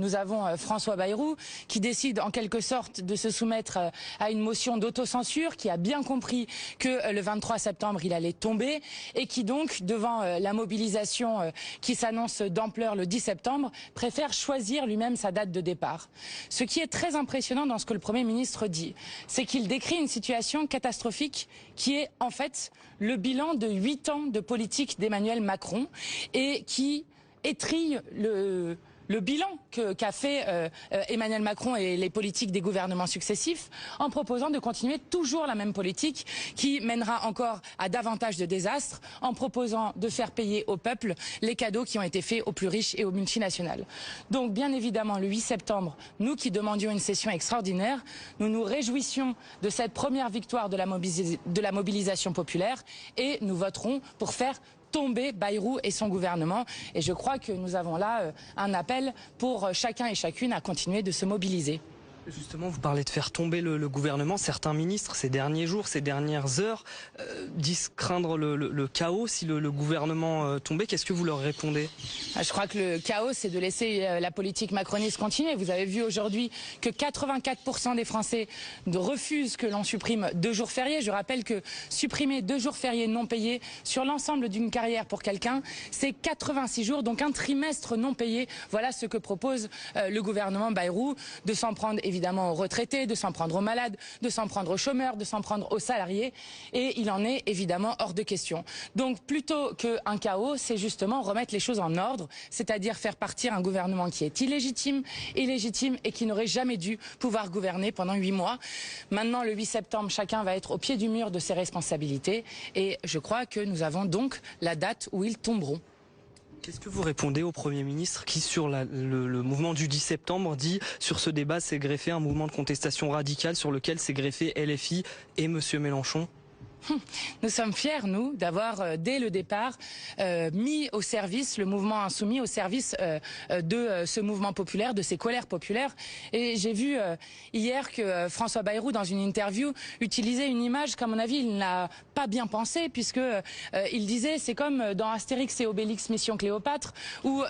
Nous avons François Bayrou qui décide en quelque sorte de se soumettre à une motion d'autocensure, qui a bien compris que le 23 septembre il allait tomber et qui donc, devant la mobilisation qui s'annonce d'ampleur le 10 septembre, préfère choisir lui-même sa date de départ. Ce qui est très impressionnant dans ce que le Premier ministre dit, c'est qu'il décrit une situation catastrophique qui est en fait le bilan de 8 ans de politique d'Emmanuel Macron et qui étrille le bilan qu'a fait Emmanuel Macron et les politiques des gouvernements successifs en proposant de continuer toujours la même politique qui mènera encore à davantage de désastres, en proposant de faire payer au peuple les cadeaux qui ont été faits aux plus riches et aux multinationales. Donc bien évidemment le 8 septembre, nous qui demandions une session extraordinaire, nous nous réjouissions de cette première victoire de la mobilisation populaire et nous voterons pour faire tomber Bayrou et son gouvernement. Et je crois que nous avons là un appel pour chacun et chacune à continuer de se mobiliser. Justement, vous parlez de faire tomber le gouvernement. Certains ministres, ces derniers jours, ces dernières heures, disent craindre le chaos si le gouvernement tombait. Qu'est-ce que vous leur répondez? Je crois que le chaos, c'est de laisser la politique macroniste continuer. Vous avez vu aujourd'hui que 84% des Français refusent que l'on supprime 2 jours fériés. Je rappelle que supprimer 2 jours fériés non payés sur l'ensemble d'une carrière pour quelqu'un, c'est 86 jours, donc un trimestre non payé. Voilà ce que propose le gouvernement Bayrou, de s'en prendre évidemment aux retraités, de s'en prendre aux malades, de s'en prendre aux chômeurs, de s'en prendre aux salariés. Et il en est évidemment hors de question. Donc plutôt qu'un chaos, c'est justement remettre les choses en ordre, c'est-à-dire faire partir un gouvernement qui est illégitime et qui n'aurait jamais dû pouvoir gouverner pendant 8 mois. Maintenant, le 8 septembre, chacun va être au pied du mur de ses responsabilités. Et je crois que nous avons donc la date où ils tomberont. Qu'est-ce que vous répondez au Premier ministre qui, sur le mouvement du 10 septembre, dit sur ce débat s'est greffé un mouvement de contestation radicale sur lequel s'est greffé LFI et M. Mélenchon? Nous sommes fiers, nous, d'avoir, dès le départ, mis au service le mouvement insoumis, au service de ce mouvement populaire, de ces colères populaires. Et j'ai vu hier que François Bayrou, dans une interview, utilisait une image qu'à mon avis, il n'a pas bien pensé, puisque il disait, c'est comme dans Astérix et Obélix Mission Cléopâtre, où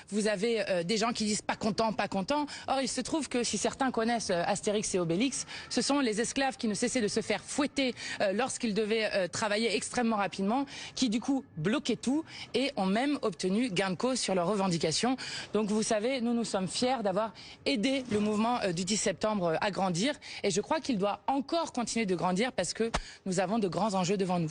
vous avez des gens qui disent pas content, pas content. Or, il se trouve que si certains connaissent Astérix et Obélix, ce sont les esclaves qui ne cessaient de se faire fouetter lorsqu'ils devaient travailler extrêmement rapidement, qui du coup bloquaient tout et ont même obtenu gain de cause sur leurs revendications. Donc vous savez, nous sommes fiers d'avoir aidé le mouvement du 10 septembre à grandir et je crois qu'il doit encore continuer de grandir parce que nous avons de grands enjeux devant nous.